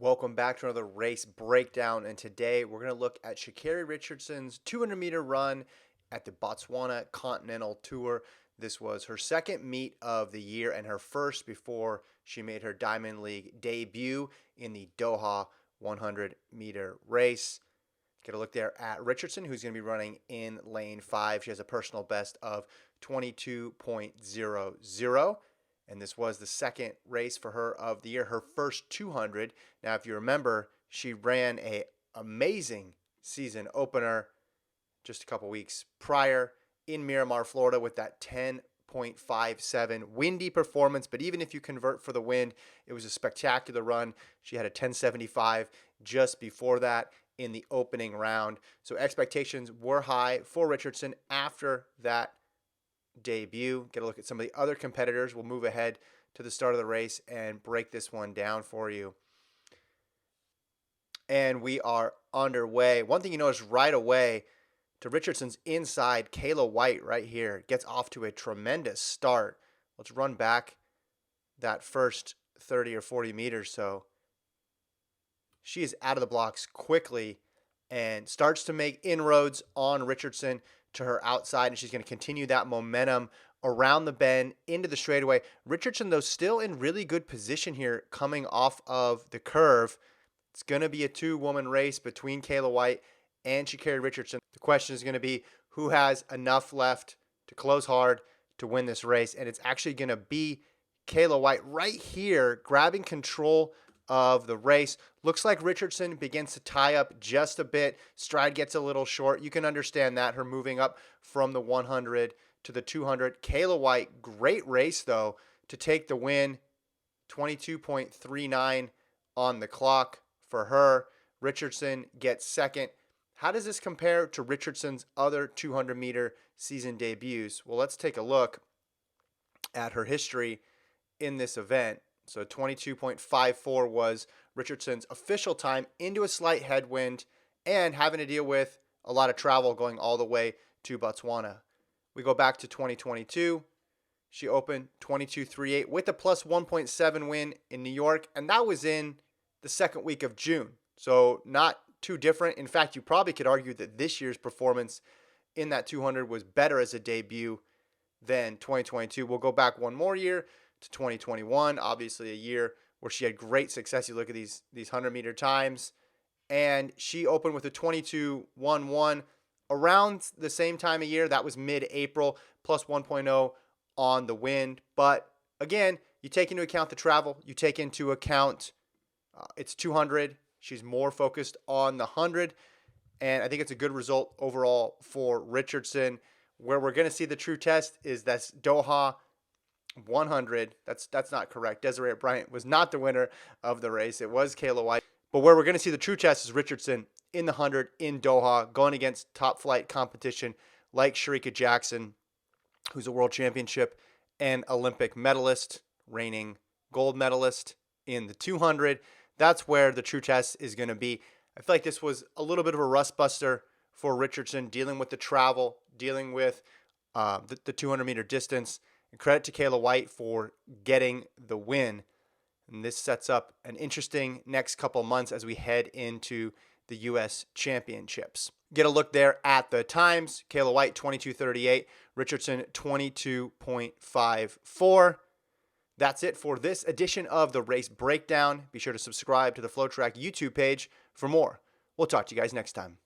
Welcome back to another race breakdown, and today we're going to look at Sha'Carri Richardson's 200-meter run at the Botswana Continental Tour. This was her second meet of the year and her first before she made her Diamond League debut in the Doha 100-meter race. Get a look there at Richardson, who's going to be running in lane 5. She has a personal best of 22.00. And this was the second race for her of the year, her first 200. Now, if you remember, she ran an amazing season opener just a couple weeks prior in Miramar, Florida, with that 10.57 windy performance. But even if you convert for the wind, it was a spectacular run. She had a 10.75 just before that in the opening round. So expectations were high for Richardson after that debut. Get a look at some of the other competitors. We'll move ahead to the start of the race and break this one down for you. And we are underway. One thing you notice right away, to Richardson's inside, Kayla White right here gets off to a tremendous start. Let's run back that first 30 or 40 meters. So she is out of the blocks quickly and starts to make inroads on Richardson to her outside, and she's going to continue that momentum around the bend into the straightaway. Richardson, though, still in really good position here coming off of the curve. It's going to be a two-woman race between Kayla White and Sha'Carri Richardson. The question is going to be who has enough left to close hard to win this race, and it's actually going to be Kayla White right here grabbing control of the race. Looks like Richardson begins to tie up just a bit. Stride gets a little short. You can understand that, her moving up from the 100 to the 200. Kayla White, great race, though, to take the win. 22.39 on the clock for her. Richardson gets second. How does this compare to Richardson's other 200-meter season debuts? Well, let's take a look at her history in this event. So 22.54 was Richardson's official time into a slight headwind and having to deal with a lot of travel going all the way to Botswana. We go back to 2022. She opened 22.38 with a plus 1.7 win in New York, and that was in the second week of June. So not too different. In fact, you probably could argue that this year's performance in that 200 was better as a debut than 2022. We'll go back one more year to 2021, obviously a year where she had great success. You look at these 100-meter times, and she opened with a 22.11 around the same time of year. That was mid-April, plus 1.0 on the wind. But again, you take into account the travel. You take into account it's 200. She's more focused on the 100, and I think it's a good result overall for Richardson. Where we're going to see the true test is that's Doha 100. That's not correct. Desiree Bryant was not the winner of the race. It was Kayla White. But where we're going to see the true test is Richardson in the 100 in Doha, going against top flight competition like Shericka Jackson, who's a world championship and Olympic medalist, reigning gold medalist in the 200. That's where the true test is going to be. I feel like this was a little bit of a rust buster for Richardson, dealing with the travel, dealing with the 200-meter distance. And credit to Kayla White for getting the win. And this sets up an interesting next couple months as we head into the U.S. Championships. Get a look there at the times. Kayla White, 22.38. Richardson, 22.54. That's it for this edition of the Race Breakdown. Be sure to subscribe to the FloTrack YouTube page for more. We'll talk to you guys next time.